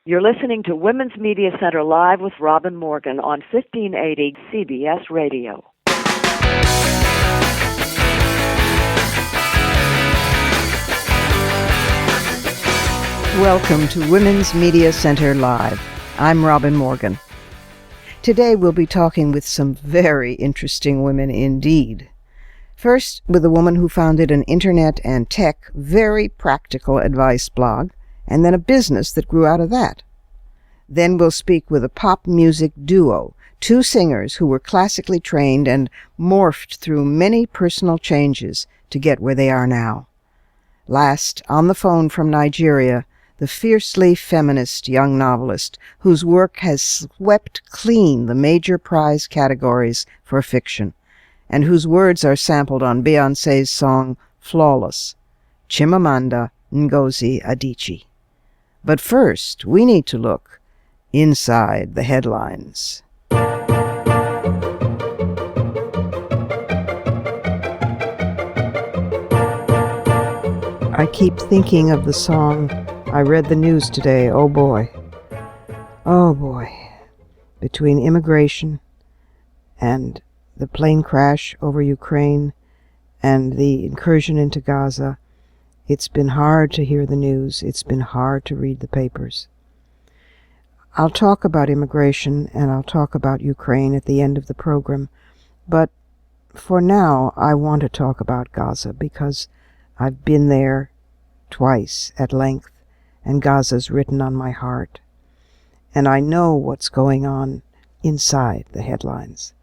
You're listening to Women's Media Center Live with Robin Morgan on 1580 CBS Radio. Welcome to Women's Media Center Live. I'm Robin Morgan. Today we'll be talking with some very interesting women indeed. First, with a woman who founded an internet and tech, very practical advice blog, and then a business that grew out of that. Then we'll speak with a pop music duo, two singers who were classically trained and morphed through many personal changes to get where they are now. Last, on the phone from Nigeria, the fiercely feminist young novelist whose work has swept clean the major prize categories for fiction, and whose words are sampled on Beyoncé's song Flawless, Chimamanda Ngozi Adichie. But first, we need to look inside the headlines. I keep thinking of the song, I read the news today, oh boy. Oh boy. Between immigration and the plane crash over Ukraine and the incursion into Gaza, it's been hard to hear the news. It's been hard to read the papers. I'll talk about immigration and I'll talk about Ukraine at the end of the program, but for now I want to talk about Gaza because I've been there twice at length, and Gaza's written on my heart. And I know what's going on inside the headlines.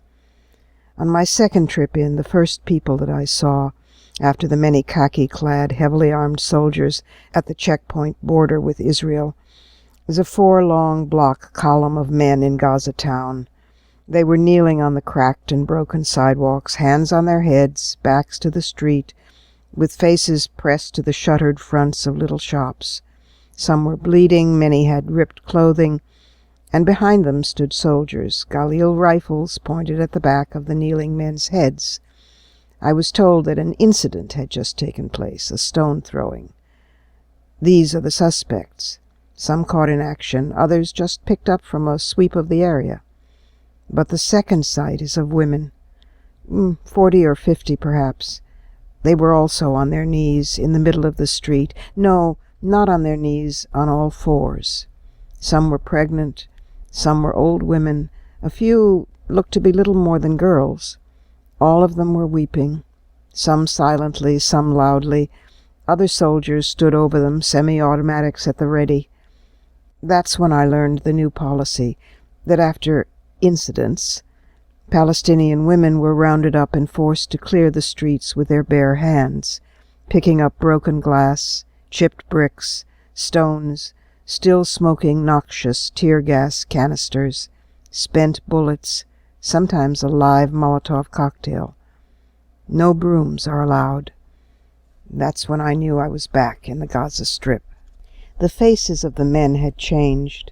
On my second trip in, the first people that I saw after the many khaki-clad, heavily armed soldiers at the checkpoint border with Israel was a 4-long block column of men in Gaza town. They were kneeling on the cracked and broken sidewalks, hands on their heads, backs to the street, with faces pressed to the shuttered fronts of little shops. Some were bleeding, many had ripped clothing, and behind them stood soldiers, Galil rifles pointed at the back of the kneeling men's heads. I was told that an incident had just taken place, a stone throwing. These are the suspects. Some caught in action, others just picked up from a sweep of the area. But the second sight is of women, 40 or 50 perhaps. They were also on their knees in the middle of the street. No, not on their knees, on all fours. Some were pregnant, some were old women, a few looked to be little more than girls. All of them were weeping, some silently, some loudly. Other soldiers stood over them, semi-automatics at the ready. That's when I learned the new policy, that after incidents, Palestinian women were rounded up and forced to clear the streets with their bare hands, picking up broken glass, chipped bricks, stones, still smoking noxious tear gas canisters, spent bullets, sometimes a live Molotov cocktail. No brooms are allowed. That's when I knew I was back in the Gaza Strip. The faces of the men had changed.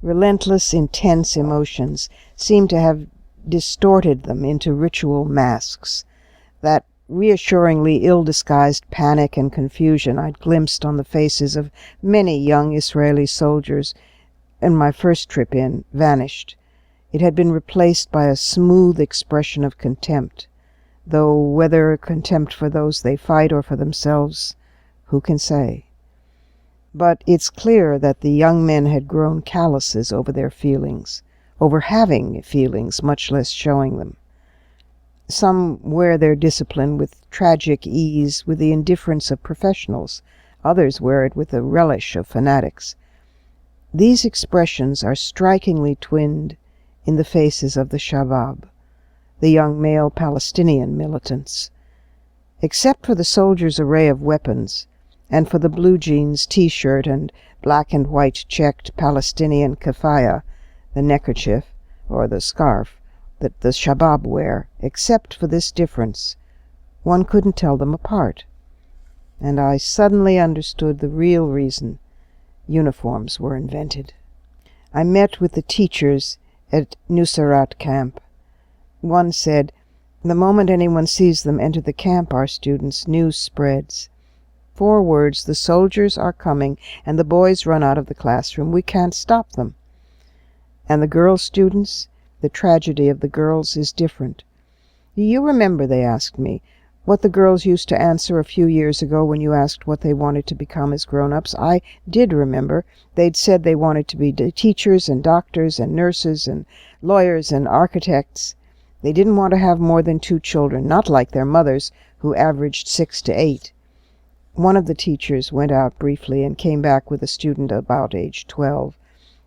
Relentless, intense emotions seemed to have distorted them into ritual masks. That reassuringly ill-disguised panic and confusion I'd glimpsed on the faces of many young Israeli soldiers in my first trip in vanished. It had been replaced by a smooth expression of contempt, though whether contempt for those they fight or for themselves, who can say? But it's clear that the young men had grown calluses over their feelings, over having feelings, much less showing them. Some wear their discipline with tragic ease, with the indifference of professionals. Others wear it with the relish of fanatics. These expressions are strikingly twinned in the faces of the Shabab, the young male Palestinian militants. Except for the soldiers' array of weapons, and for the blue jeans, T-shirt, and black and white checked Palestinian kafaya, the neckerchief, or the scarf, that the Shabab wear, except for this difference, one couldn't tell them apart. And I suddenly understood the real reason uniforms were invented. I met with the teachers at Nusrat camp. One said, "The moment anyone sees them enter the camp, our students, news spreads. 4 words, "The soldiers are coming," and the boys run out of the classroom. We can't stop them. And the girl students, the tragedy of the girls is different. "Do you remember," they asked me, "what the girls used to answer a few years ago when you asked what they wanted to become as grown-ups?" I did remember. They'd said they wanted to be teachers and doctors and nurses and lawyers and architects. They didn't want to have more than 2 children, not like their mothers, who averaged 6 to 8. One of the teachers went out briefly and came back with a student about age 12.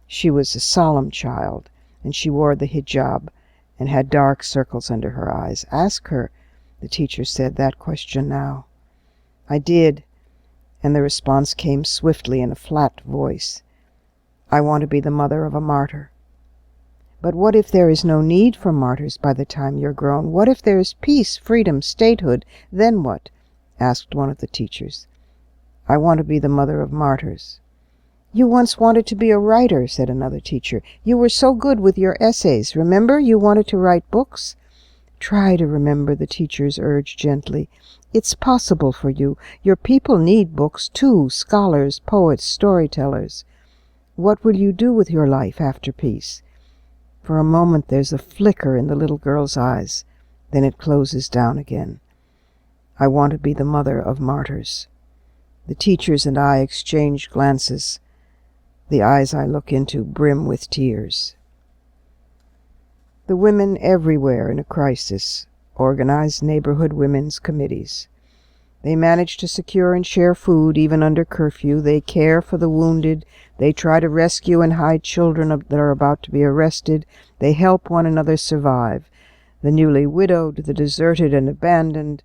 She was a solemn child, and she wore the hijab and had dark circles under her eyes. "Ask her," the teacher said, "that question now." I did, and the response came swiftly in a flat voice. "I want to be the mother of a martyr." "But what if there is no need for martyrs by the time you're grown? What if there is peace, freedom, statehood? Then what?" asked one of the teachers. "I want to be the mother of martyrs." "You once wanted to be a writer," said another teacher. "You were so good with your essays. Remember, you wanted to write books?" "Try to remember," the teachers urged gently. "It's possible for you. Your people need books too, scholars, poets, storytellers. What will you do with your life after peace?" For a moment there's a flicker in the little girl's eyes. Then it closes down again. "I want to be the mother of martyrs." The teachers and I exchange glances. The eyes I look into brim with tears. The women everywhere in a crisis organize neighborhood women's committees. They manage to secure and share food even under curfew. They care for the wounded. They try to rescue and hide children that are about to be arrested. They help one another survive. The newly widowed, the deserted and abandoned.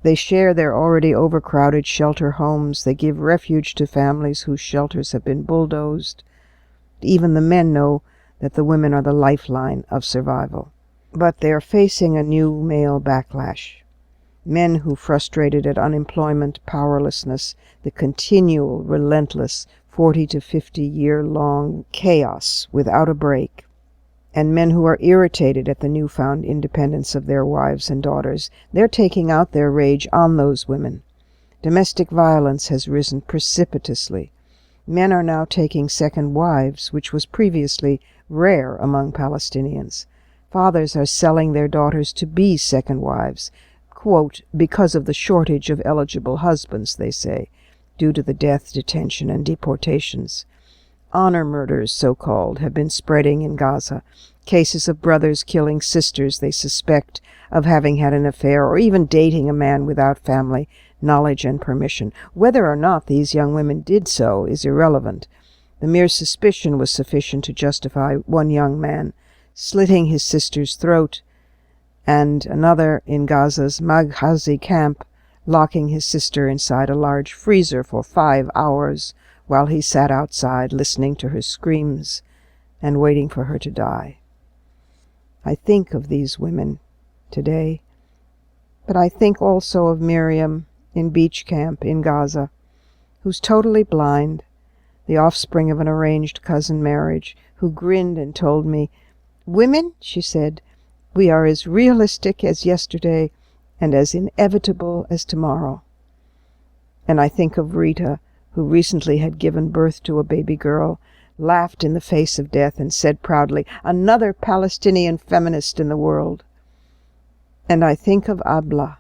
They share their already overcrowded shelter homes. They give refuge to families whose shelters have been bulldozed. Even the men know that the women are the lifeline of survival. But they are facing a new male backlash. Men who, frustrated at unemployment, powerlessness, the continual, relentless 40 to 50-year-long chaos without a break, and men who are irritated at the newfound independence of their wives and daughters, they're taking out their rage on those women. Domestic violence has risen precipitously. Men are now taking second wives, which was previously rare among Palestinians. Fathers are selling their daughters to be second wives, quote, "because of the shortage of eligible husbands," they say, due to the death, detention, and deportations. Honor murders, so-called, have been spreading in Gaza. Cases of brothers killing sisters they suspect of having had an affair or even dating a man without family knowledge and permission. Whether or not these young women did so is irrelevant. The mere suspicion was sufficient to justify one young man slitting his sister's throat, and another in Gaza's Maghazi camp locking his sister inside a large freezer for 5 hours while he sat outside listening to her screams and waiting for her to die. I think of these women today, but I think also of Miriam in beach camp in Gaza, who's totally blind, the offspring of an arranged cousin marriage, who grinned and told me, "Women," she said, "we are as realistic as yesterday and as inevitable as tomorrow." And I think of Rita, who recently had given birth to a baby girl, laughed in the face of death and said proudly, "Another Palestinian feminist in the world." And I think of Abla,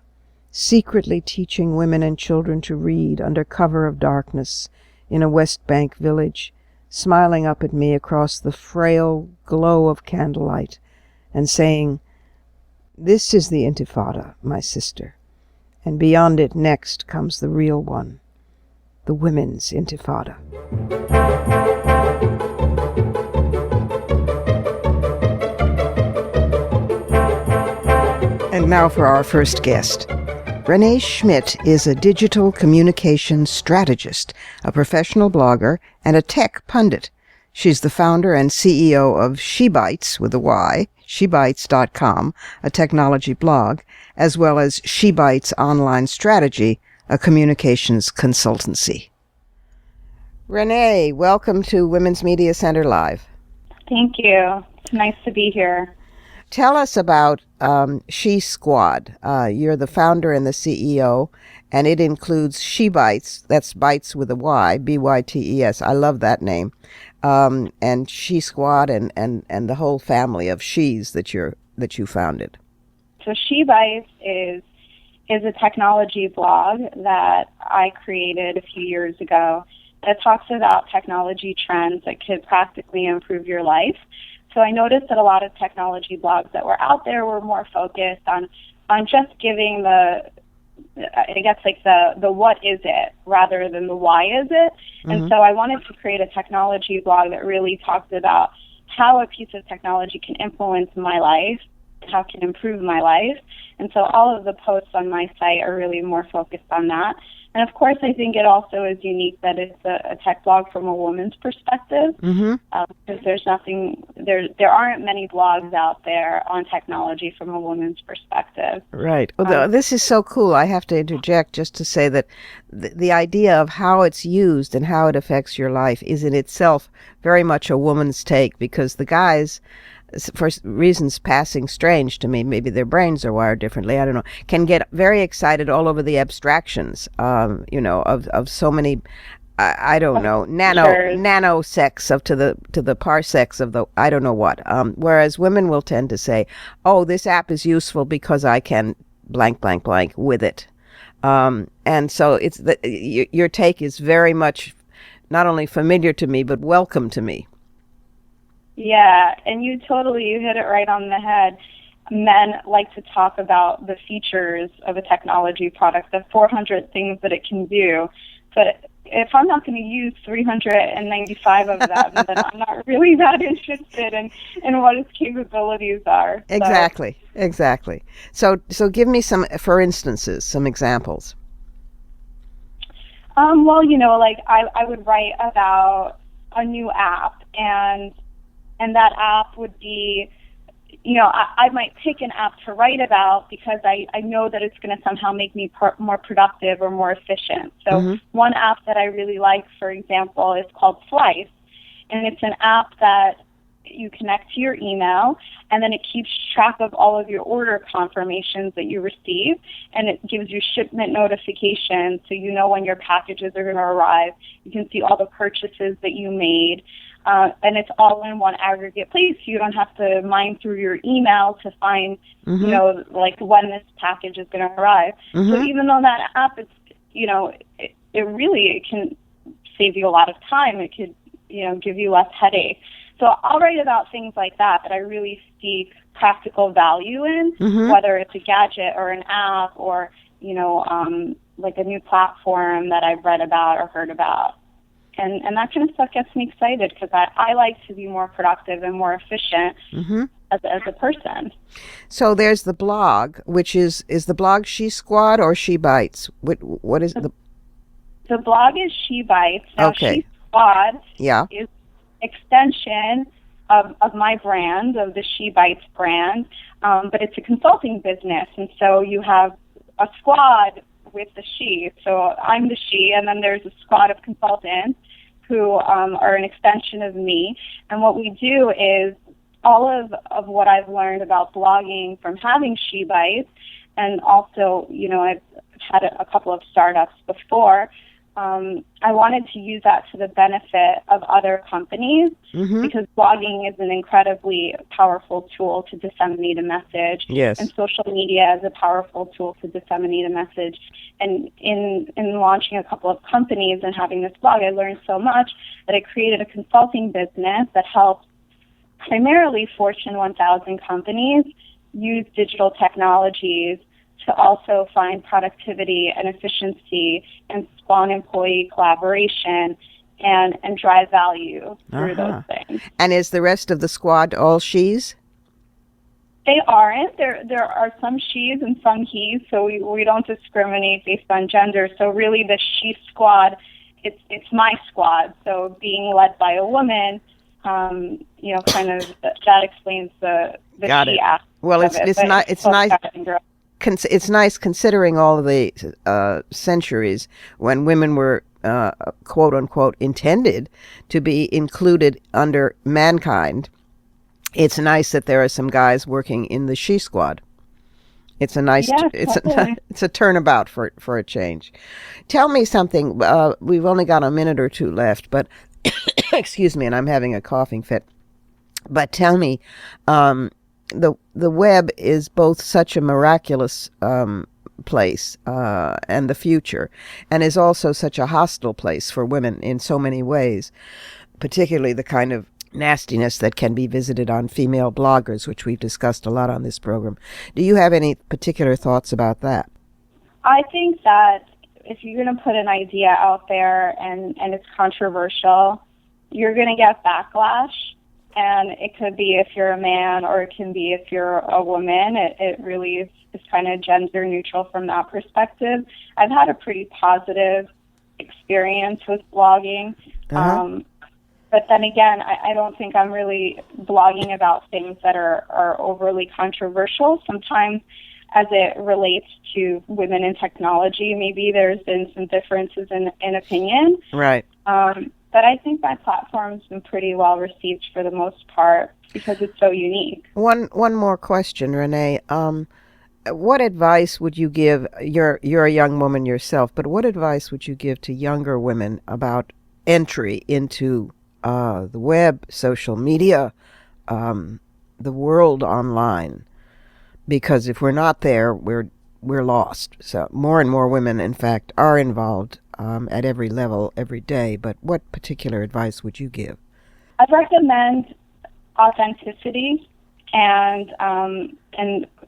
secretly teaching women and children to read under cover of darkness in a West Bank village, smiling up at me across the frail glow of candlelight and saying, "This is the Intifada, my sister, and beyond it next comes the real one, the women's Intifada." And now for our first guest. Renee Schmidt is a digital communication strategist, a professional blogger, and a tech pundit. She's the founder and CEO of SheBytes, with a Y, shebytes.com, a technology blog, as well as SheBytes Online Strategy, a communications consultancy. Renee, welcome to Women's Media Center Live. Thank you. It's nice to be here. Tell us about She Squad. You're the founder and the CEO, and it includes She Bites. That's Bites with a Y, Bytes. I love that name. And She Squad and the whole family of she's that you founded. So She Bites is a technology blog that I created a few years ago that talks about technology trends that could practically improve your life. So I noticed that a lot of technology blogs that were out there were more focused on just giving the what is it rather than the why is it. And so I wanted to create a technology blog that really talks about how a piece of technology can influence my life, how it can improve my life. And so all of the posts on my site are really more focused on that. And of course, I think it also is unique that it's a tech blog from a woman's perspective, because there aren't many blogs out there on technology from a woman's perspective. Right. Well, this is so cool. I have to interject just to say that the idea of how it's used and how it affects your life is in itself very much a woman's take, because the guys, for reasons passing strange to me, maybe their brains are wired differently, I don't know, can get very excited all over the abstractions, of so many, I don't know, nanosecs to the parsecs of the, I don't know what. Whereas women will tend to say, oh, this app is useful because I can blank, blank, blank with it. And so your take is very much not only familiar to me, but welcome to me. Yeah, and you hit it right on the head. Men like to talk about the features of a technology product, the 400 things that it can do. But if I'm not going to use 395 of them, then I'm not really that interested in what its capabilities are. So. Exactly. So give me some examples. I would write about a new app, and that app would be, I might pick an app to write about because I know that it's going to somehow make me more productive or more efficient. So one app that I really like, for example, is called Slice. And it's an app that you connect to your email, and then it keeps track of all of your order confirmations that you receive, and it gives you shipment notifications so you know when your packages are going to arrive. You can see all the purchases that you made. And it's all in one aggregate place. You don't have to mine through your email to find, when this package is going to arrive. So even though that app is, it can save you a lot of time. It could, give you less headache. So I'll write about things like that I really see practical value in, whether it's a gadget or an app or, like a new platform that I've read about or heard about. And that kind of stuff gets me excited because I like to be more productive and more efficient as a person. So there's the blog, which is the blog She Squad or She Bites? What is the... The blog is She Bites. Now, okay. She Squad is extension of my brand, of the She Bites brand, but it's a consulting business. And so you have a squad with the she. So I'm the she, and then there's a squad of consultants who are an extension of me. And what we do is all of what I've learned about blogging from having She Bites, and also, I've had a couple of startups before. I wanted to use that to the benefit of other companies because blogging is an incredibly powerful tool to disseminate a message. Yes. And social media is a powerful tool to disseminate a message. And in launching a couple of companies and having this blog, I learned so much that I created a consulting business that helps primarily Fortune 1000 companies use digital technologies to also find productivity and efficiency and spawn employee collaboration and drive value through those things. And is the rest of the squad all she's? They aren't. There are some she's and some he's, so we don't discriminate based on gender. So really the She Squad, it's my squad. So being led by a woman, kind of that explains the Got she it. aspect. Well, it's nice. It's nice considering all of the centuries when women were, quote unquote, intended to be included under mankind. It's nice that there are some guys working in the She Squad. It's a nice, Yes, totally. it's a turnabout for a change. Tell me something. We've only got a minute or two left, but excuse me, and I'm having a coughing fit. But tell me, the web is both such a miraculous place and the future, and is also such a hostile place for women in so many ways, particularly the kind of nastiness that can be visited on female bloggers, which we've discussed a lot on this program. Do you have any particular thoughts about that? I think that if you're going to put an idea out there and it's controversial, you're going to get backlash. And it could be if you're a man, or it can be if you're a woman. It really is kind of gender neutral from that perspective. I've had a pretty positive experience with blogging. But then again, I don't think I'm really blogging about things that are overly controversial. Sometimes as it relates to women in technology, maybe there's been some differences in opinion. Right. But I think my platform's been pretty well received for the most part because it's so unique. One more question, Renee. What advice would you give? You're a young woman yourself, but what advice would you give to younger women about entry into the web, social media, the world online? Because if we're not there, we're lost. So more and more women, in fact, are involved at every level, every day. But what particular advice would you give? I'd recommend authenticity, and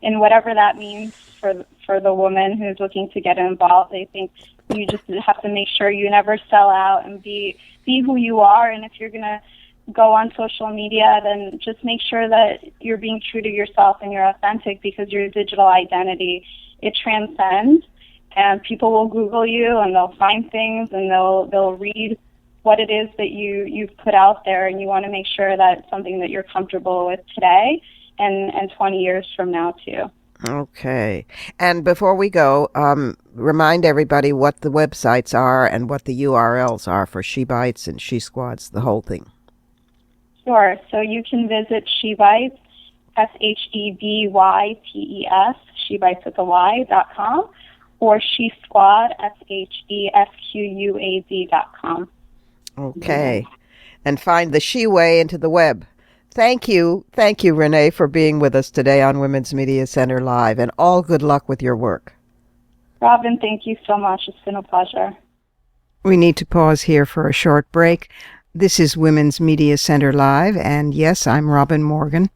whatever that means for the woman who's looking to get involved. I think you just have to make sure you never sell out and be who you are. And if you're going to go on social media, then just make sure that you're being true to yourself and you're authentic, because your digital identity, it transcends, and people will Google you and they'll find things and they'll read what it is that you've put out there, and you want to make sure that it's something that you're comfortable with today and 20 years from now too. Okay. And before we go, remind everybody what the websites are and what the URLs are for She Bites and She Squads, the whole thing. Sure. So you can visit She Bites, SHEBYTES, shebites.com, or She Squad, SHESQUAD.com. Okay. And find the She Way into the web. Thank you, Renee, for being with us today on Women's Media Center Live, and all good luck with your work. Robin, thank you so much. It's been a pleasure. We need to pause here for a short break. This is Women's Media Center Live, and yes, I'm Robin Morgan.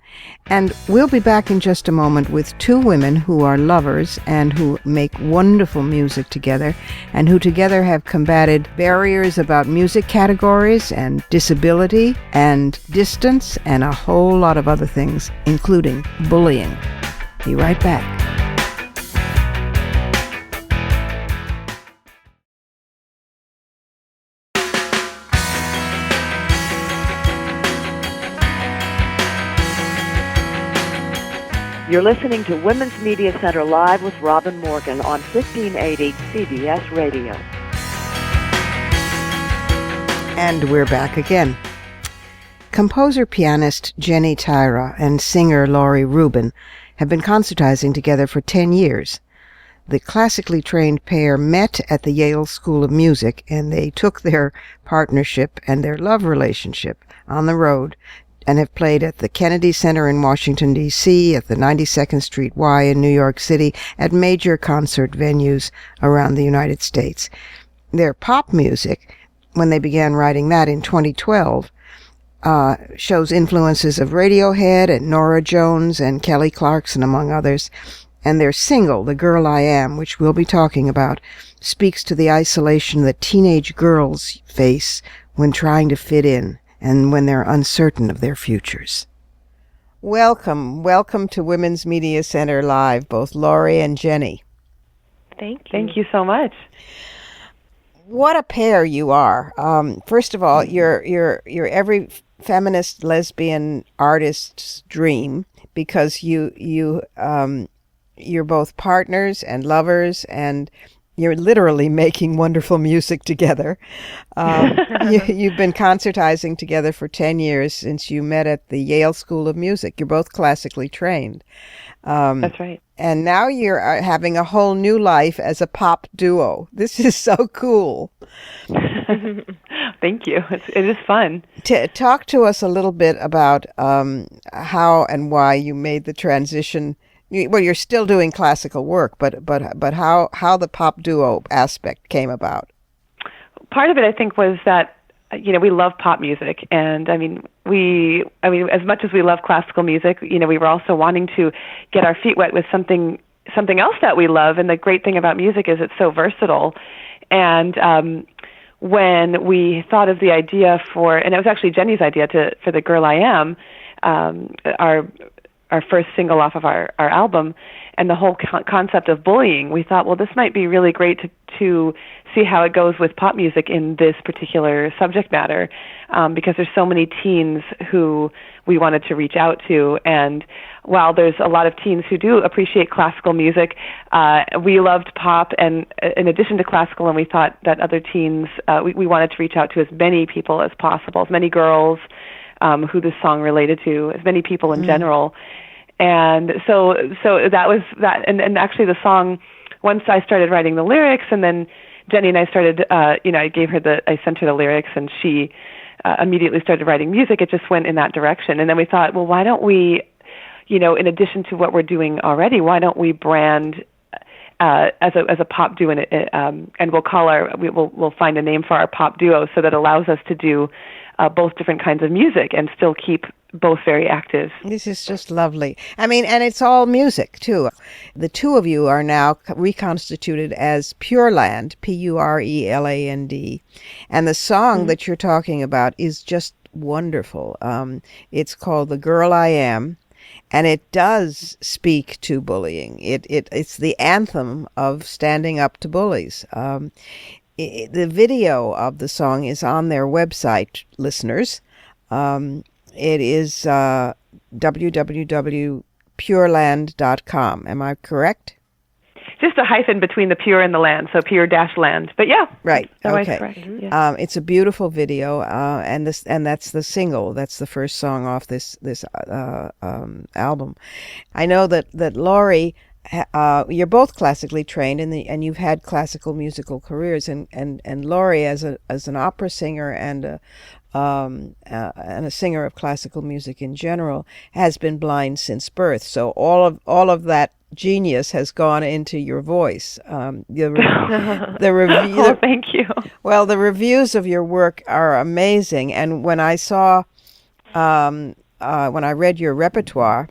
And we'll be back in just a moment with two women who are lovers and who make wonderful music together, and who together have combated barriers about music categories and disability and distance and a whole lot of other things, including bullying. Be right back. You're listening to Women's Media Center Live with Robin Morgan on 1580 CBS Radio. And we're back again. Composer-pianist Jenny Taira and singer Laurie Rubin have been concertizing together for 10 years. The classically trained pair met at the Yale School of Music, and they took their partnership and their love relationship on the road and have played at the Kennedy Center in Washington, D.C., at the 92nd Street Y in New York City, at major concert venues around the United States. Their pop music, when they began writing that in 2012, shows influences of Radiohead and Norah Jones and Kelly Clarkson, among others. And their single, The Girl I Am, which we'll be talking about, speaks to the isolation that teenage girls face when trying to fit in and when they're uncertain of their futures. Welcome to Women's Media Center Live, both Laurie and Jenny. Thank you. Thank you so much. What a pair you are. First of all, you're every feminist lesbian artist's dream, because you're both partners and lovers, and you're literally making wonderful music together. You've been concertizing together for 10 years since you met at the Yale School of Music. You're both classically trained. That's right. And now you're having a whole new life as a pop duo. This is so cool. Thank you. It is fun. Talk to us a little bit about how and why you made the transition. Well, you're still doing classical work, but how the pop duo aspect came about. Part of it, I think, was that we love pop music, and we as much as we love classical music, we were also wanting to get our feet wet with something else that we love. And the great thing about music is it's so versatile. And when we thought of the idea and it was actually Jenny's idea for the Girl I Am, our first single off of our album, and the whole concept of bullying, we thought, well, this might be really great to see how it goes with pop music in this particular subject matter, because there's so many teens who we wanted to reach out to. And while there's a lot of teens who do appreciate classical music, we loved pop, and in addition to classical, and we thought that other teens, we wanted to reach out to as many people as possible, as many girls who this song related to, as many people in general. And so that was that. And actually the song, once I started writing the lyrics, and then Jenny and I started, I sent her the lyrics, and she immediately started writing music. It just went in that direction. And then we thought, well, why don't we, in addition to what we're doing already, why don't we brand as a pop duo, and we'll find a name for our pop duo so that allows us to do both different kinds of music and still keep both very active. This is just lovely. And it's all music, too. The two of you are now reconstituted as Pure Land, Pureland. And the song that you're talking about is just wonderful. It's called The Girl I Am, and it does speak to bullying. It's the anthem of standing up to bullies. The video of the song is on their website, listeners. It is www.pureland.com. Am I correct? Just a hyphen between the pure and the land, so pure-land. But yeah, right. Okay. Correct. Mm-hmm. It's a beautiful video, and that's the single. That's the first song off this album. I know that Laurie, you're both classically trained, and you've had classical musical careers, and Laurie as an opera singer and a singer of classical music in general has been blind since birth. So all of that genius has gone into your voice. The review. Oh, thank you. Well, the reviews of your work are amazing, and when I saw, when I read your repertoire,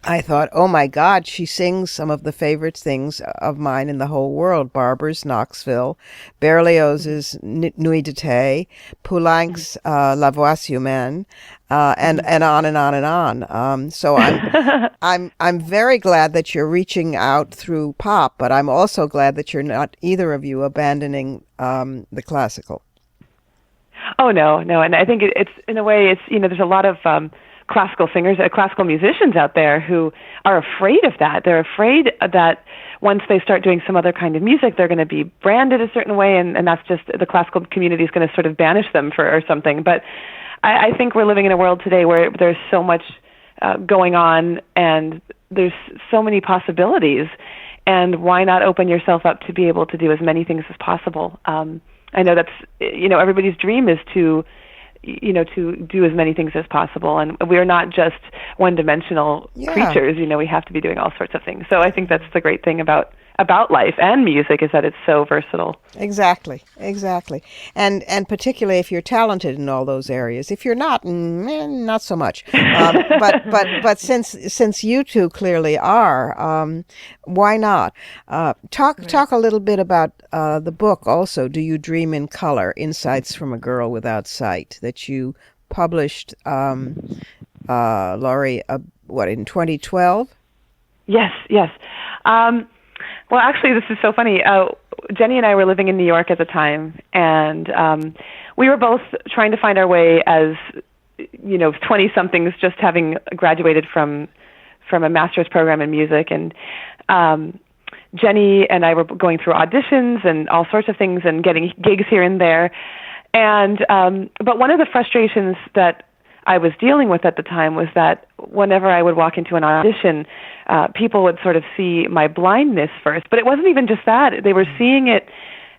I thought, oh my God, she sings some of the favorite things of mine in the whole world: Barber's Knoxville, Berlioz's Nuit d'été, Poulenc's La Voix Humaine, and on and on and on. So I'm very glad that you're reaching out through pop, but I'm also glad that you're not either of you abandoning the classical. Oh no, and I think it's in a way there's a lot of classical singers, classical musicians out there who are afraid of that. They're afraid that once they start doing some other kind of music, they're going to be branded a certain way, and that's just the classical community is going to sort of banish them or something. But I think we're living in a world today where there's so much going on, and there's so many possibilities, and why not open yourself up to be able to do as many things as possible? I know that's everybody's dream is to do as many things as possible. And we're not just one-dimensional creatures. We have to be doing all sorts of things. So I think that's the great thing about life and music, is that it's so versatile. Exactly. And particularly if you're talented in all those areas. If you're not, not so much. But since you two clearly are, why not? Talk a little bit about the book also, Do You Dream in Color? Insights from a Girl Without Sight, that you published, Laurie, in 2012? Yes. Well, actually, this is so funny. Jenny and I were living in New York at the time, and we were both trying to find our way as, 20-somethings, just having graduated from a master's program in music. And Jenny and I were going through auditions and all sorts of things and getting gigs here and there. And but one of the frustrations that I was dealing with at the time was that whenever I would walk into an audition, people would sort of see my blindness first. But it wasn't even just that. They were seeing it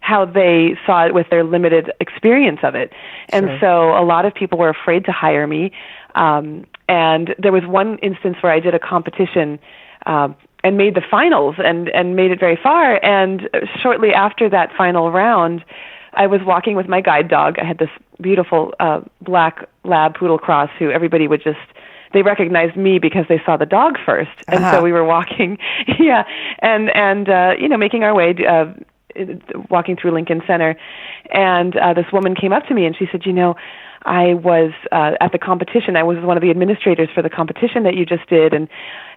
how they saw it with their limited experience of it. And Sure. so a lot of people were afraid to hire me. And there was one instance where I did a competition and made the finals and made it very far. And shortly after that final round, I was walking with my guide dog. I had this beautiful black lab poodle cross who everybody would just, they recognized me because they saw the dog first. And so we were walking, and making our way, walking through Lincoln Center. And this woman came up to me and she said, I was at the competition. I was one of the administrators for the competition that you just did. And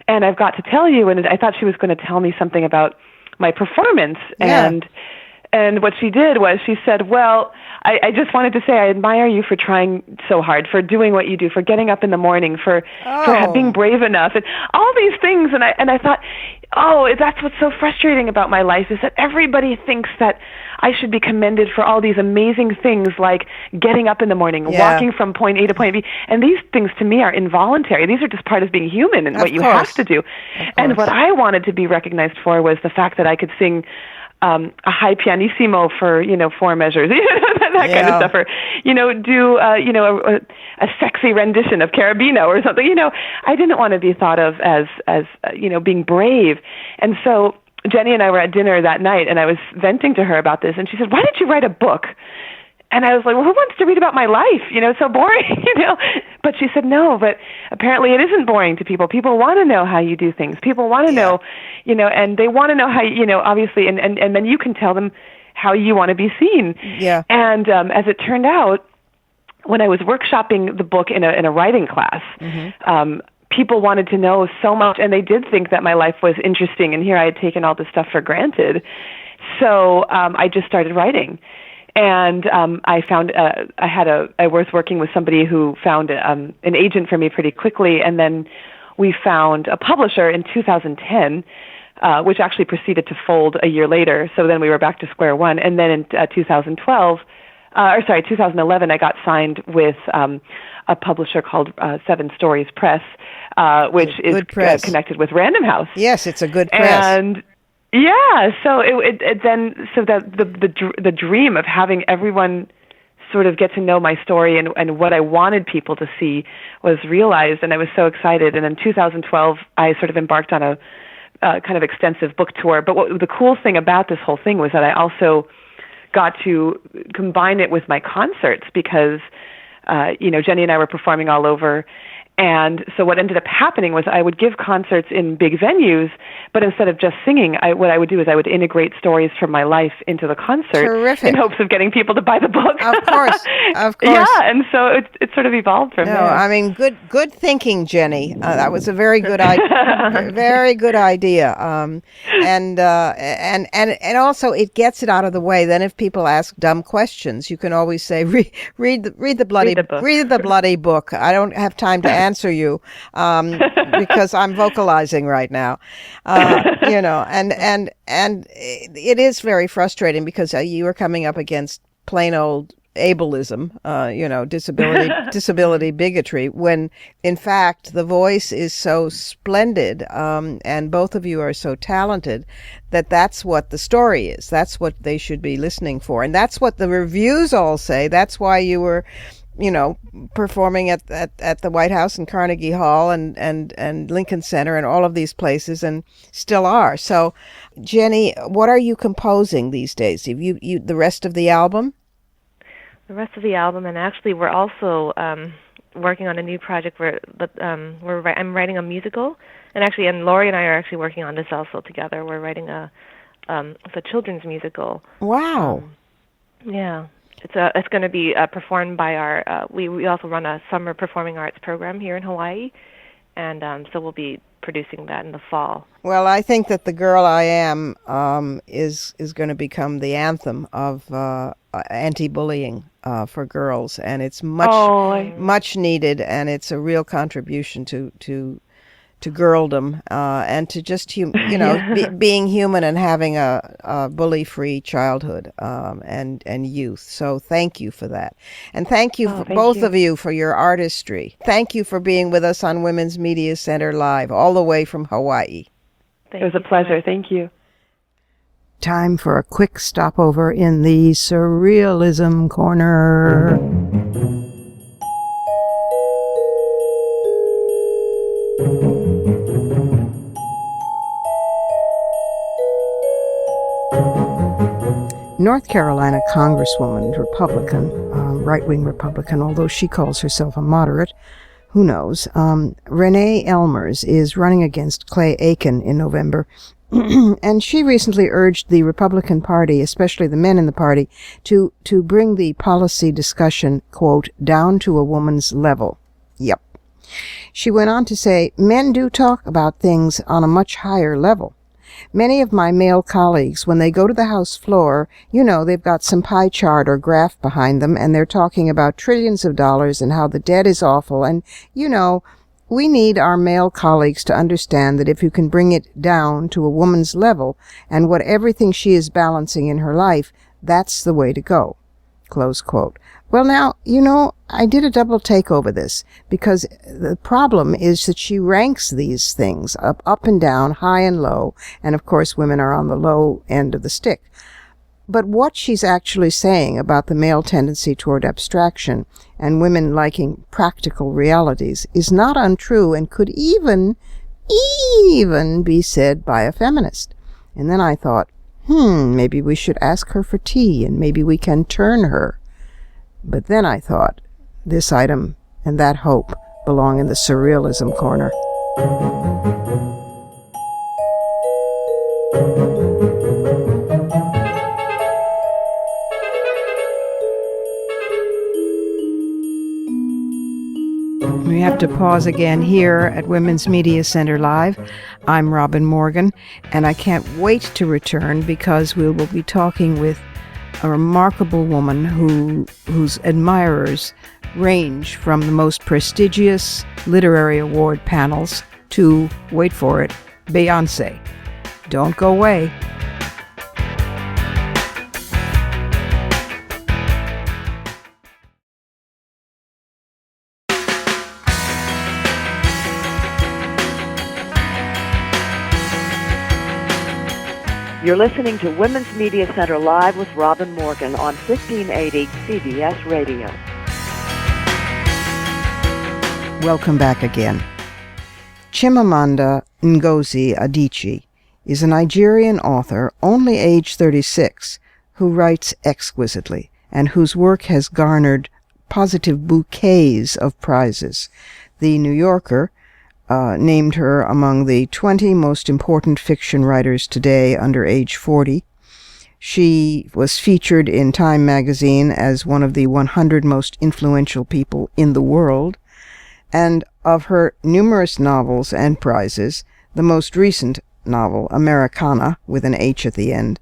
I've got to tell you, and I thought she was going to tell me something about my performance. Yeah. And what she did was she said, well, I just wanted to say I admire you for trying so hard, for doing what you do, for getting up in the morning, for being brave enough, and all these things. And I thought, that's what's so frustrating about my life, is that everybody thinks that I should be commended for all these amazing things like getting up in the morning, walking from point A to point B. And these things to me are involuntary. These are just part of being human and what you have to do. And what I wanted to be recognized for was the fact that I could sing a high pianissimo for, 4 measures, that kind of stuff, or, do, a sexy rendition of Carabino or something. I didn't want to be thought of as being brave. And so Jenny and I were at dinner that night, and I was venting to her about this, and she said, why didn't you write a book? And I was like, well, who wants to read about my life? It's so boring, But she said, no, but apparently it isn't boring to people. People want to know how you do things. People want to know, and they want to know how, obviously, and then you can tell them how you want to be seen. Yeah. And as it turned out, when I was workshopping the book in a writing class, people wanted to know so much, and they did think that my life was interesting, and here I had taken all this stuff for granted. So I just started writing. And I found I was working with somebody who found an agent for me pretty quickly, and then we found a publisher in 2010, which actually proceeded to fold a year later. So then we were back to square one. And then in 2011, I got signed with a publisher called Seven Stories Press, which is connected with Random House. Yes, it's a good press. And yeah, so the dream of having everyone sort of get to know my story and what I wanted people to see was realized, and I was so excited. And in 2012, I sort of embarked on a kind of extensive book tour. But the cool thing about this whole thing was that I also got to combine it with my concerts because, Jenny and I were performing all over. And so what ended up happening was I would give concerts in big venues, but instead of just singing, what I would do is I would integrate stories from my life into the concert. Terrific. In hopes of getting people to buy the book. Of course. Yeah, and so it sort of evolved from there. I mean, good thinking, Jenny. That was a very good idea. Very good idea. And also it gets it out of the way. Then if people ask dumb questions, you can always say, read the bloody book. I don't have time to answer you because I'm vocalizing right now. And it is very frustrating because you are coming up against plain old ableism, disability bigotry, when in fact the voice is so splendid, and both of you are so talented that's what the story is. That's what they should be listening for. And that's what the reviews all say. That's why you were performing at the White House and Carnegie Hall and Lincoln Center and all of these places, and still are. So, Jenny, what are you composing these days? Have you the rest of the album? The rest of the album, and actually we're also working on a new project where I'm writing a musical, and Laurie and I are actually working on this also together. We're writing it's a children's musical. Wow. Yeah. It's going to be performed by our. We also run a summer performing arts program here in Hawaii, and so we'll be producing that in the fall. Well, I think that The Girl I Am is going to become the anthem of anti-bullying for girls, and it's much needed, and it's a real contribution to girldom and to just being human and having a bully-free childhood and youth. So thank you for that, and thank you both of you for your artistry. Thank you for being with us on Women's Media Center Live, all the way from Hawaii. It was a pleasure. Thank you. Time for a quick stopover in the Surrealism Corner. North Carolina Congresswoman, Republican, right-wing Republican, although she calls herself a moderate, who knows? Renee Elmers is running against Clay Aiken in November, and she recently urged the Republican Party, especially the men in the party, to bring the policy discussion, quote, down to a woman's level. Yep. She went on to say, men do talk about things on a much higher level. Many of my male colleagues, when they go to the House floor, they've got some pie chart or graph behind them, and they're talking about trillions of dollars and how the debt is awful. And, we need our male colleagues to understand that if you can bring it down to a woman's level and what everything she is balancing in her life, that's the way to go. Close quote. Well, now, I did a double take over this because the problem is that she ranks these things up and down, high and low, and of course women are on the low end of the stick. But what she's actually saying about the male tendency toward abstraction and women liking practical realities is not untrue and could even be said by a feminist. And then I thought, maybe we should ask her for tea and maybe we can turn her. But then I thought, this item and that hope belong in the Surrealism Corner. We have to pause again here at Women's Media Center Live. I'm Robin Morgan, and I can't wait to return because we will be talking with a remarkable woman whose admirers range from the most prestigious literary award panels to, wait for it, Beyoncé. Don't go away. You're listening to Women's Media Center Live with Robin Morgan on 1580 CBS Radio. Welcome back again. Chimamanda Ngozi Adichie is a Nigerian author, only age 36, who writes exquisitely and whose work has garnered positive bouquets of prizes. The New Yorker named her among the 20 most important fiction writers today under age 40. She was featured in Time magazine as one of the 100 most influential people in the world. And of her numerous novels and prizes, the most recent novel, Americana, with an H at the end,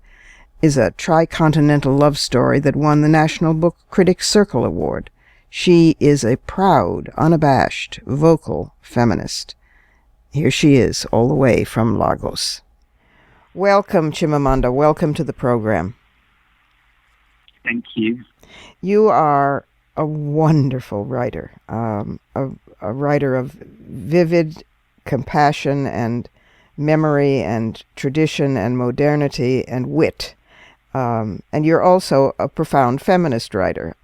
is a tricontinental love story that won the National Book Critics Circle Award. She is a proud, unabashed, vocal feminist. Here she is, all the way from Lagos. Welcome, Chimamanda. Welcome to the program. Thank you. You are a wonderful writer, a writer of vivid compassion and memory and tradition and modernity and wit. And you're also a profound feminist writer.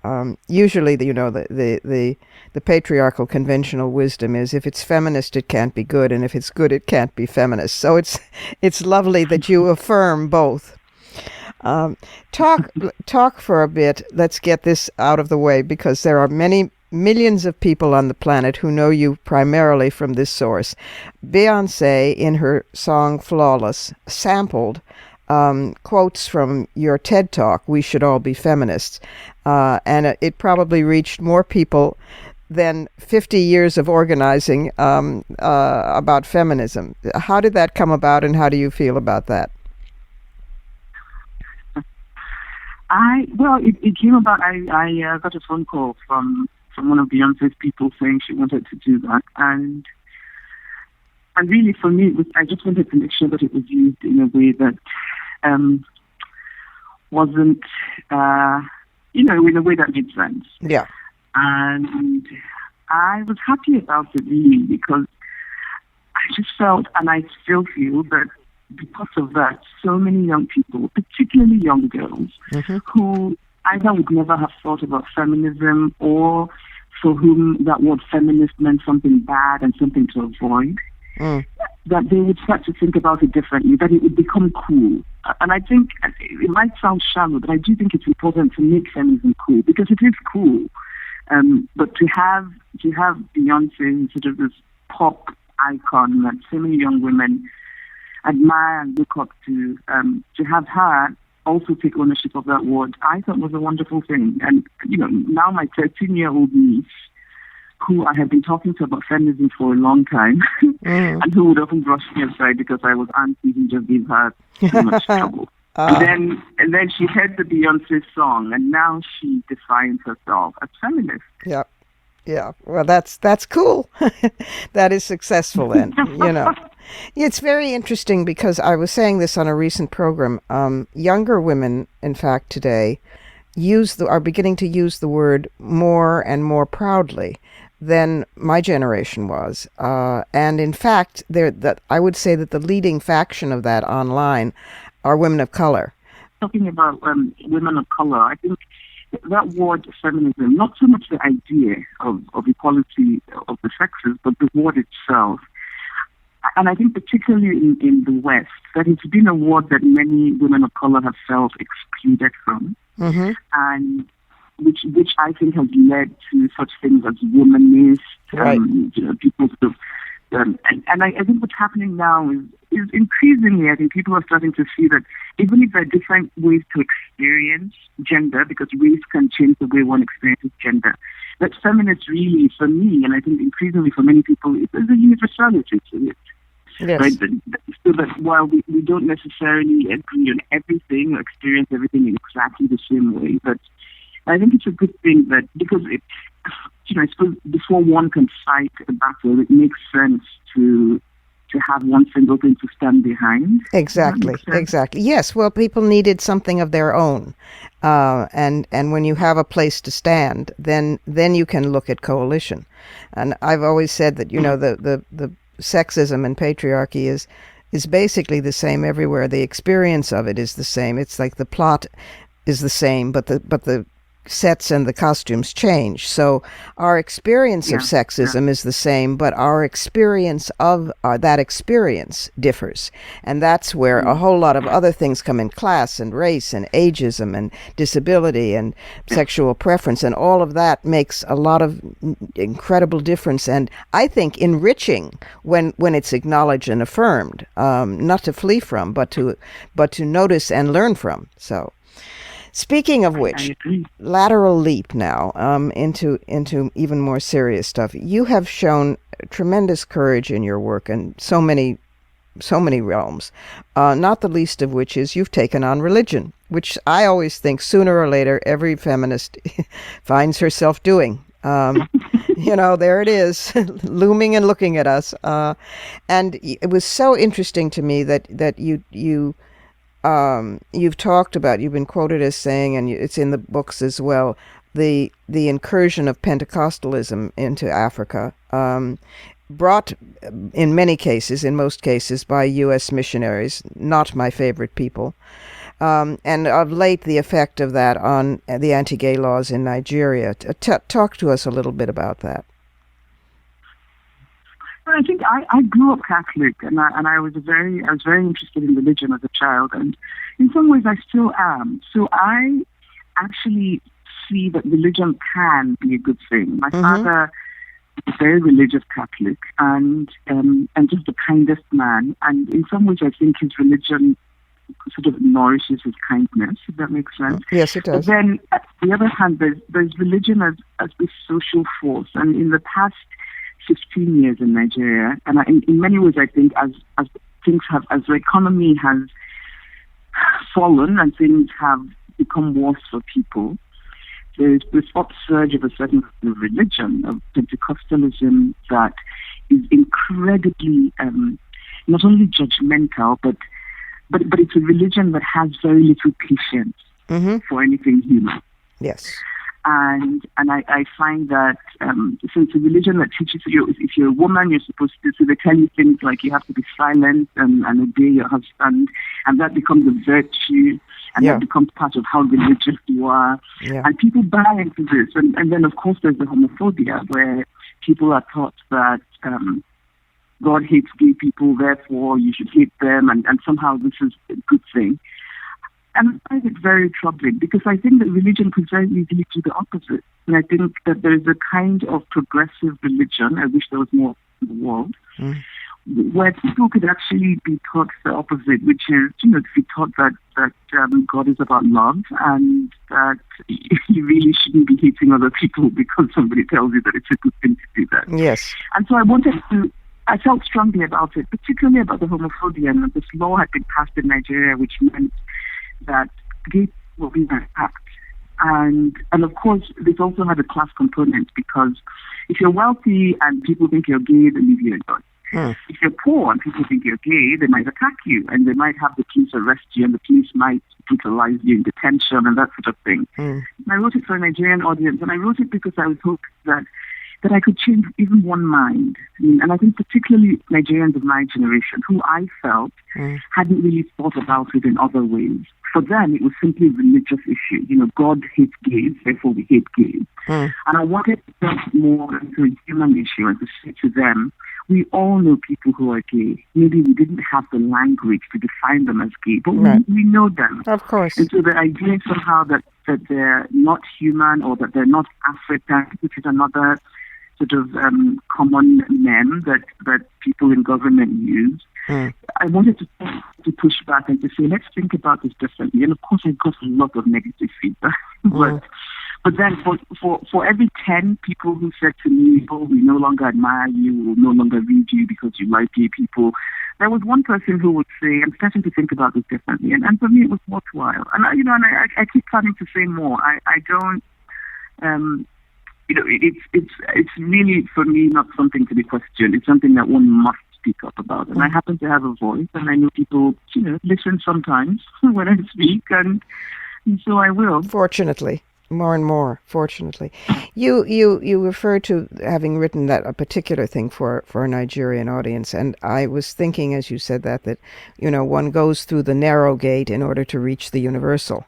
Usually, the patriarchal conventional wisdom is if it's feminist, it can't be good, and if it's good, it can't be feminist. So it's lovely that you affirm both. Talk for a bit. Let's get this out of the way because there are many millions of people on the planet who know you primarily from this source. Beyoncé, in her song "Flawless," sampled quotes from your TED Talk, "We Should All Be Feminists," and it probably reached more people than 50 years of organizing about feminism. How did that come about, and how do you feel about that? It came about. I got a phone call from one of Beyonce's people saying she wanted to do that, and And really, for me, I just wanted to make sure that it was used in a way that wasn't, in a way that made sense. Yeah. And I was happy about it, really, because I just felt, and I still feel, that because of that, so many young people, particularly young girls, who either would never have thought about feminism or for whom that word feminist meant something bad and something to avoid, that they would start to think about it differently, that it would become cool. And I think it might sound shallow, but I do think it's important to make feminism cool, because it is cool. But to have Beyonce, sort of this pop icon that so many young women admire and look up to have her also take ownership of that word, I thought was a wonderful thing. And, now my 13-year-old niece, who I have been talking to about feminism for a long time, and who would often brush me aside because I was auntie who just gave her too much trouble. And then she heard the Beyonce song, and now she defines herself as feminist. Yeah. Yeah, well, that's cool. That is successful then, It's very interesting because I was saying this on a recent program. Younger women, in fact, today are beginning to use the word more and more proudly than my generation was. And in fact, I would say that the leading faction of that online are women of color. Talking about women of color, I think that word feminism, not so much the idea of equality of the sexes, but the word itself. And I think particularly in the West, that it's been a word that many women of color have felt excluded from, and which I think has led to such things as womanist, people sort of. And I think what's happening now is increasingly, I think people are starting to see that even if there are different ways to experience gender, because race can change the way one experiences gender, that feminist really, for me, and I think increasingly for many people, there's a universality to it. Yes. Right? So that while we don't necessarily agree on everything or experience everything in exactly the same way, but I think it's a good thing that, because I suppose before one can fight a battle, it makes sense to have one single thing to stand behind. Exactly. Yes, well, people needed something of their own. And when you have a place to stand, then you can look at coalition. And I've always said that, the sexism and patriarchy is basically the same everywhere. The experience of it is the same. It's like the plot is the same, but the sets and the costumes change. So our experience of sexism is the same, but our experience of that experience differs. And that's where a whole lot of other things come in: class and race and ageism and disability and sexual preference, and all of that makes a lot of incredible difference, and I think enriching when it's acknowledged and affirmed, not to flee from, but to notice and learn from. So speaking of which, lateral leap now into even more serious stuff. You have shown tremendous courage in your work in so many realms, not the least of which is you've taken on religion, which I always think sooner or later every feminist finds herself doing. There it is, looming and looking at us. And it was so interesting to me that you've talked about, you've been quoted as saying, and it's in the books as well, the incursion of Pentecostalism into Africa, brought in most cases by U.S. missionaries, not my favorite people, and of late the effect of that on the anti-gay laws in Nigeria. Talk to us a little bit about that. I think I grew up Catholic, and I was very interested in religion as a child, and in some ways I still am. So I actually see that religion can be a good thing. My father is a very religious Catholic, and just the kindest man. And in some ways, I think his religion sort of nourishes his kindness, if that makes sense. Yes, it does. But then, at the other hand, there's religion as this social force, and in the past 15 years in Nigeria, and in many ways, I think as the economy has fallen and things have become worse for people, there's this upsurge of a certain kind of religion, of Pentecostalism, that is incredibly not only judgmental, but it's a religion that has very little patience for anything human. Yes. And I find that so it's a religion that teaches you, if you're a woman, you're supposed to, so they tell you things like you have to be silent and obey your husband, and that becomes a virtue, and that becomes part of how religious you are. Yeah. And people buy into this. And then, of course, there's the homophobia, where people are taught that God hates gay people, therefore you should hate them, and somehow this is a good thing. And I find it very troubling, because I think that religion could very easily do the opposite. And I think that there is a kind of progressive religion, I wish there was more in the world, where people could actually be taught the opposite, which is, to be taught that God is about love, and that you really shouldn't be hating other people because somebody tells you that it's a good thing to do that. Yes. And so I felt strongly about it, particularly about the homophobia, and that this law had been passed in Nigeria, which meant that gay people will be attacked. And of course, this also had a class component, because if you're wealthy and people think you're gay, they leave you alone. If you're poor and people think you're gay, they might attack you, and they might have the police arrest you, and the police might brutalize you in detention and that sort of thing. And I wrote it for a Nigerian audience, and I wrote it because I was hoping that I could change even one mind. And I think particularly Nigerians of my generation, who I felt hadn't really thought about it in other ways. For them, it was simply a religious issue. God hates gays, therefore we hate gays. And I wanted to turn more into a human issue and to say to them, we all know people who are gay. Maybe we didn't have the language to define them as gay, but we know them. Of course. And so the idea somehow that they're not human, or that they're not African, which is another sort of common name that people in government use. I wanted to push back and to say, let's think about this differently. And of course, I got a lot of negative feedback. But then for every 10 people who said to me, oh, we no longer admire you, we will no longer read you because you like gay people, there was one person who would say, I'm starting to think about this differently. And for me, it was worthwhile. And I keep planning to say more. I don't, it's really, for me, not something to be questioned. It's something that one must speak up about. And I happen to have a voice, and I know people, listen sometimes when I speak, and so I will. Fortunately. More and more, fortunately. You refer to having written a particular thing for a Nigerian audience, and I was thinking as you said that one goes through the narrow gate in order to reach the universal,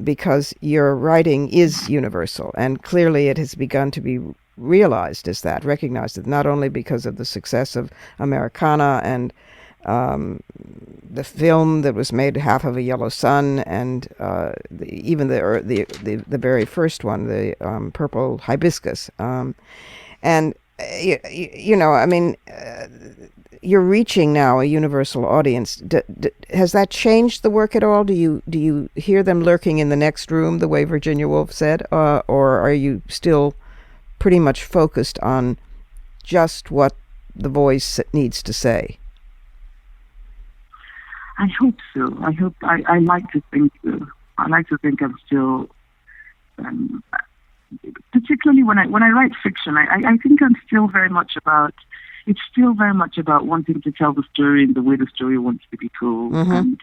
because your writing is universal, and clearly it has begun to be realized as that, recognized as not only because of the success of Americana and the film that was made, Half of a Yellow Sun, and even the very first one, the Purple Hibiscus, and you're reaching now a universal audience. Has that changed the work at all? Do you hear them lurking in the next room, the way Virginia Woolf said, or are you still pretty much focused on just what the voice needs to say? I hope so. I like to think so. I like to think I'm still, particularly when I write fiction, I think I'm still very much about, it's still very much about wanting to tell the story in the way the story wants to be told, and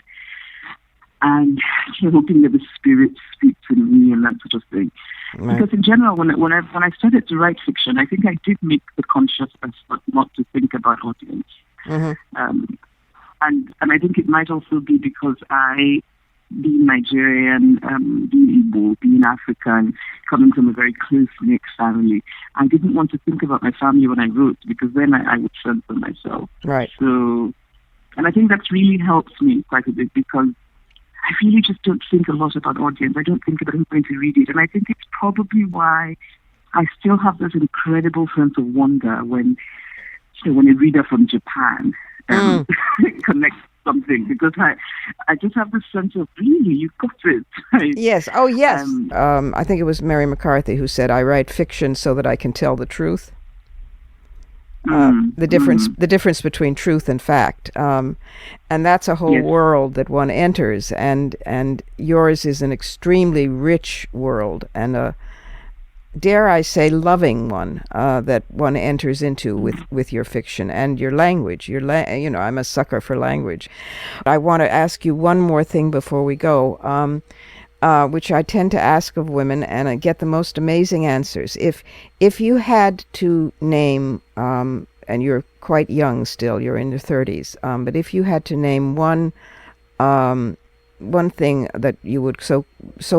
hoping that the spirit speaks to me and that sort of thing. Right. Because in general, when I started to write fiction, I think I did make the conscious effort not to think about audience. And I think it might also be because I, being Nigerian, being Igbo, being African, coming from a very close-knit family, I didn't want to think about my family when I wrote, because then I would censor myself. Right. So, and I think that's really helped me quite a bit, because I really just don't think a lot about audience. I don't think about who's going to read it. And I think it's probably why I still have this incredible sense of wonder when a reader from Japan connect something, because I just have this sense of, really, you got it. Right? Yes. Oh, yes. I think it was Mary McCarthy who said, I write fiction so that I can tell the truth. The difference between truth and fact. And that's a whole world that one enters, and yours is an extremely rich world, and dare I say, loving one that one enters into with your fiction and your language. I'm a sucker for language. I want to ask you one more thing before we go, which I tend to ask of women, and I get the most amazing answers. If you had to name, and you're quite young still, you're in your 30s, but if you had to name one thing that you would so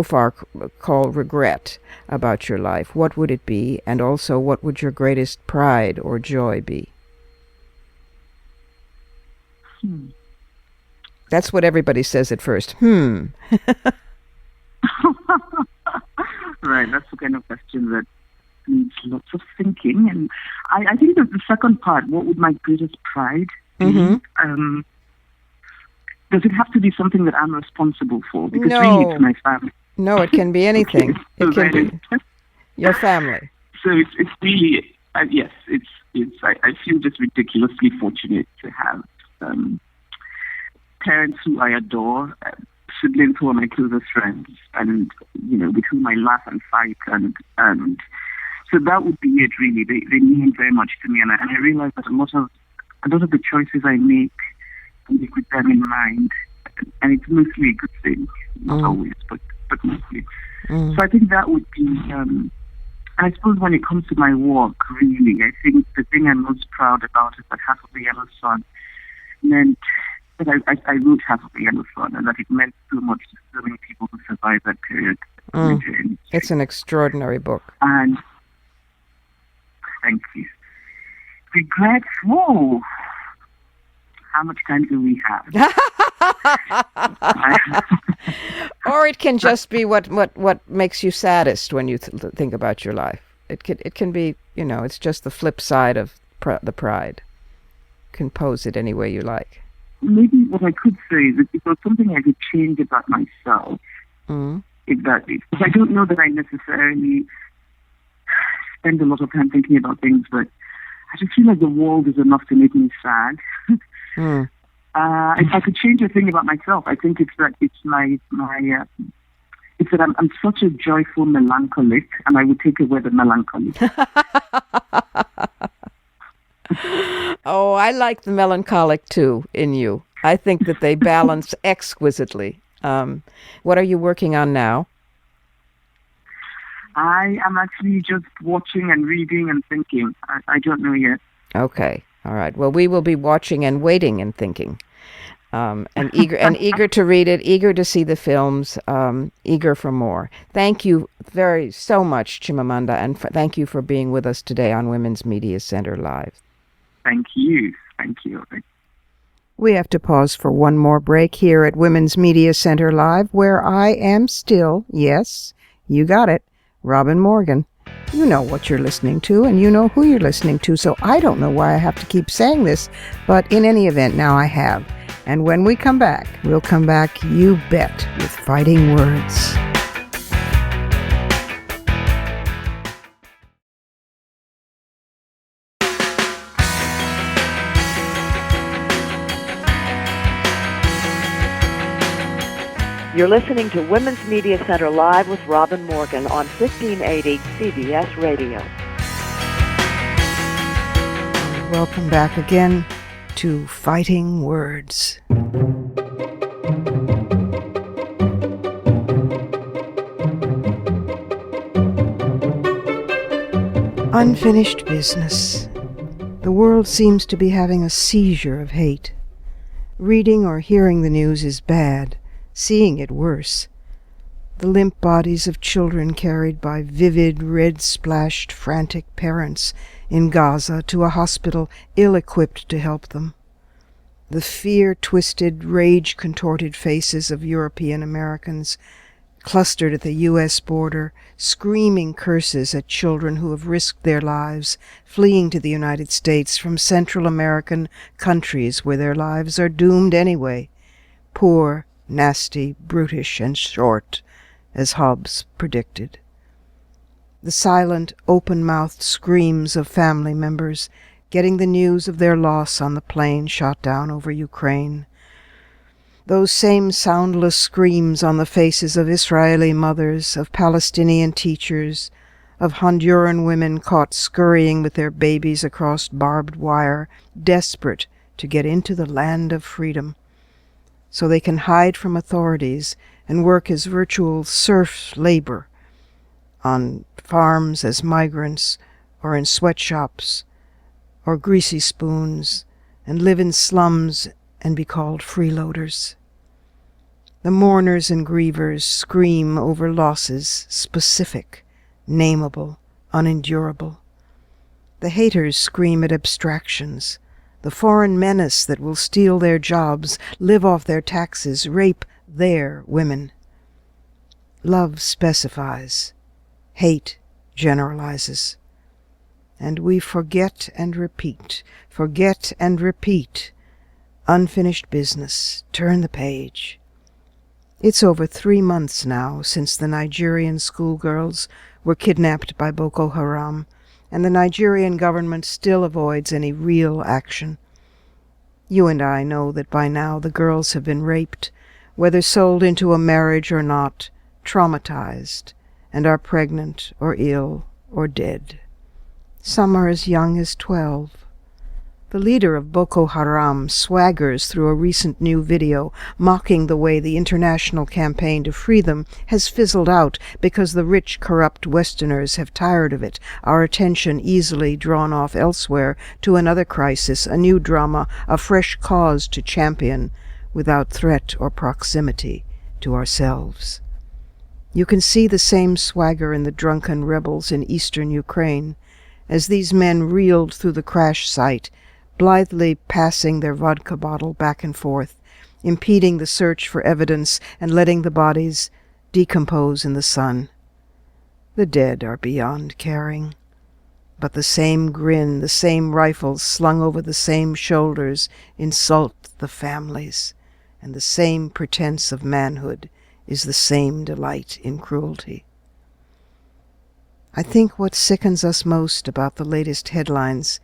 far call regret about your life, what would it be? And also, what would your greatest pride or joy be? That's what everybody says at first. Right, that's the kind of question that needs lots of thinking. And I think that the second part, what would my greatest pride be? Mm-hmm. Does it have to be something that I'm responsible for? Because No. really it's my family. No, it can be anything. Okay, It so can be your family. So it's really, yes, I feel just ridiculously fortunate to have parents who I adore, siblings who are my closest friends, and with whom I laugh and fight, and so that would be it really. They mean very much to me, and I realize that a lot of the choices I make with them in mind, and it's mostly a good thing, not always, but mostly. So I think that would be. And I suppose when it comes to my work, really, I think the thing I'm most proud about is that Half of the Yellow Sun meant that I wrote Half of the Yellow Sun, and that it meant so much to so many people who survived that period. It's an extraordinary book. And thank you. Regrets? Whoa! How much time do we have? Or it can just be what makes you saddest when you think about your life. It can be, it's just the flip side of the pride. Compose it any way you like. Maybe what I could say is that it was something I could change about myself. Exactly. Because I don't know that I necessarily spend a lot of time thinking about things, but I just feel like the world is enough to make me sad. If I could change a thing about myself, I think it's that I'm such a joyful melancholic, and I would take away the melancholy. Oh, I like the melancholic too in you. I think that they balance exquisitely. What are you working on now? I am actually just watching and reading and thinking. I don't know yet. Okay. All right. Well, we will be watching and waiting and thinking, and eager to read it, eager to see the films, eager for more. Thank you so much, Chimamanda, and thank you for being with us today on Women's Media Center Live. Thank you. Thank you. We have to pause for one more break here at Women's Media Center Live, where I am still, yes, you got it, Robin Morgan. You know what you're listening to, and you know who you're listening to, so I don't know why I have to keep saying this, but in any event, now I have. And when we come back, we'll come back, you bet, with fighting words. You're listening to Women's Media Center Live with Robin Morgan on 1580 CBS Radio. Welcome back again to Fighting Words. Unfinished business. The world seems to be having a seizure of hate. Reading or hearing the news is bad. Seeing it worse. The limp bodies of children carried by vivid, red-splashed, frantic parents in Gaza to a hospital ill-equipped to help them. The fear-twisted, rage-contorted faces of European Americans clustered at the U.S. border, screaming curses at children who have risked their lives, fleeing to the United States from Central American countries where their lives are doomed anyway. Poor, nasty, brutish, and short, as Hobbes predicted. The silent, open-mouthed screams of family members getting the news of their loss on the plane shot down over Ukraine. Those same soundless screams on the faces of Israeli mothers, of Palestinian teachers, of Honduran women caught scurrying with their babies across barbed wire, desperate to get into the land of freedom, so they can hide from authorities and work as virtual serf labor on farms as migrants or in sweatshops or greasy spoons, and live in slums and be called freeloaders. The mourners and grievers scream over losses specific, nameable, unendurable. The haters scream at abstractions, the foreign menace that will steal their jobs, live off their taxes, rape their women. Love specifies, hate generalizes. And we forget and repeat, unfinished business, turn the page. It's over 3 months now since the Nigerian schoolgirls were kidnapped by Boko Haram, and the Nigerian government still avoids any real action. You and I know that by now the girls have been raped, whether sold into a marriage or not, traumatized, and are pregnant or ill or dead. Some are as young as 12. The leader of Boko Haram swaggers through a recent new video, mocking the way the international campaign to free them has fizzled out because the rich, corrupt Westerners have tired of it, our attention easily drawn off elsewhere to another crisis, a new drama, a fresh cause to champion, without threat or proximity to ourselves. You can see the same swagger in the drunken rebels in eastern Ukraine, as these men reeled through the crash site, blithely passing their vodka bottle back and forth, impeding the search for evidence and letting the bodies decompose in the sun. The dead are beyond caring, but the same grin, the same rifles slung over the same shoulders insult the families, and the same pretense of manhood is the same delight in cruelty. I think what sickens us most about the latest headlines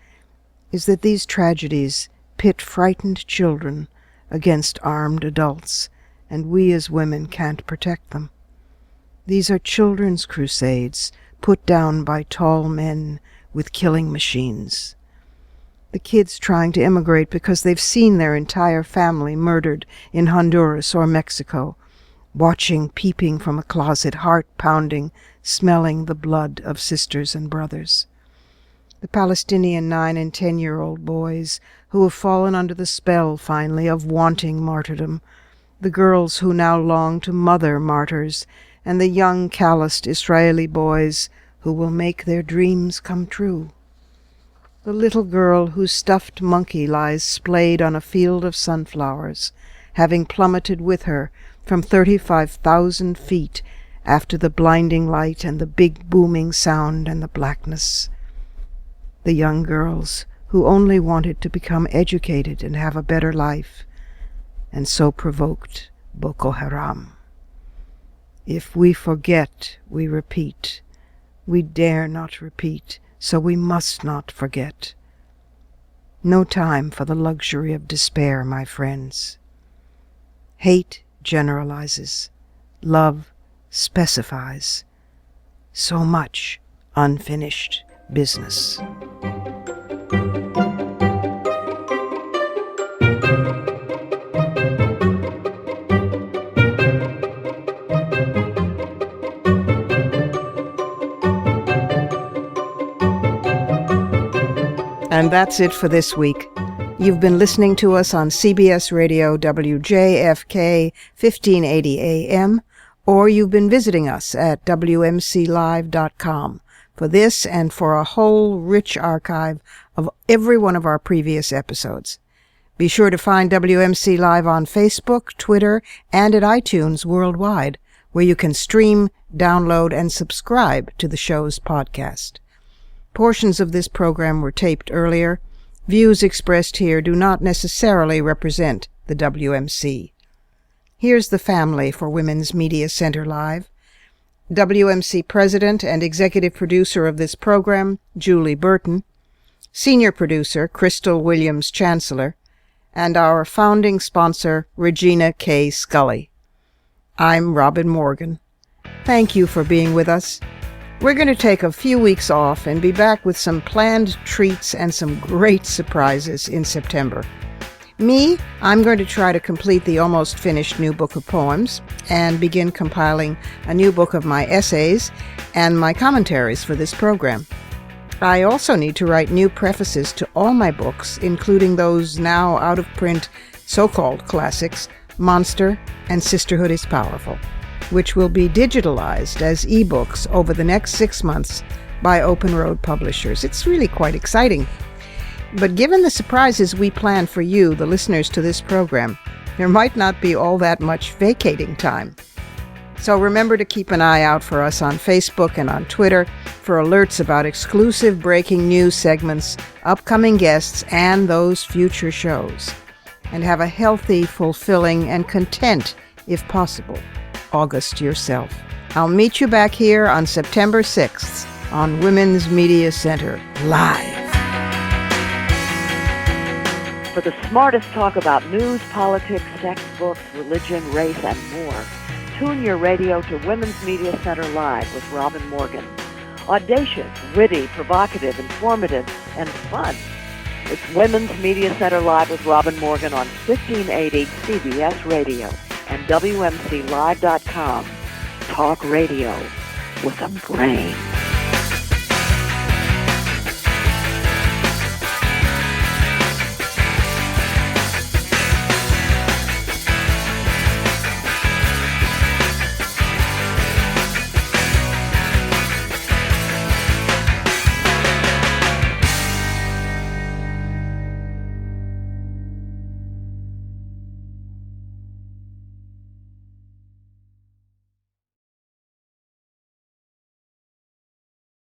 is that these tragedies pit frightened children against armed adults, and we as women can't protect them. These are children's crusades put down by tall men with killing machines. The kids trying to immigrate because they've seen their entire family murdered in Honduras or Mexico, watching, peeping from a closet, heart pounding, smelling the blood of sisters and brothers. The Palestinian 9- and 10-year-old boys who have fallen under the spell, finally, of wanting martyrdom, the girls who now long to mother martyrs, and the young, calloused Israeli boys who will make their dreams come true. The little girl whose stuffed monkey lies splayed on a field of sunflowers, having plummeted with her from 35,000 feet after the blinding light and the big booming sound and the blackness. The young girls who only wanted to become educated and have a better life, and so provoked Boko Haram. If we forget, we repeat. We dare not repeat, so we must not forget. No time for the luxury of despair, my friends. Hate generalizes. Love specifies. So much unfinished business. And that's it for this week. You've been listening to us on CBS Radio WJFK 1580 AM, or you've been visiting us at WMCLive.com for this and for a whole rich archive of every one of our previous episodes. Be sure to find WMC Live on Facebook, Twitter, and at iTunes worldwide, where you can stream, download, and subscribe to the show's podcast. Portions of this program were taped earlier. Views expressed here do not necessarily represent the WMC. Here's the family for Women's Media Center Live. WMC President and Executive Producer of this program, Julie Burton. Senior Producer, Crystal Williams Chancellor. And our founding sponsor, Regina K. Scully. I'm Robin Morgan. Thank you for being with us. We're going to take a few weeks off and be back with some planned treats and some great surprises in September. Me, I'm going to try to complete the almost finished new book of poems and begin compiling a new book of my essays and my commentaries for this program. I also need to write new prefaces to all my books, including those now out-of-print so-called classics, Monster and Sisterhood is Powerful, which will be digitalized as ebooks over the next 6 months by Open Road Publishers. It's really quite exciting. But given the surprises we plan for you, the listeners to this program, there might not be all that much vacating time. So remember to keep an eye out for us on Facebook and on Twitter for alerts about exclusive breaking news segments, upcoming guests, and those future shows. And have a healthy, fulfilling, and content, if possible, August yourself. I'll meet you back here on September 6th on Women's Media Center Live. For the smartest talk about news, politics, sex, books, religion, race, and more, tune your radio to Women's Media Center Live with Robin Morgan. Audacious, witty, provocative, informative, and fun. It's Women's Media Center Live with Robin Morgan on 1580 CBS Radio and WMCLive.com. Talk radio with a brain.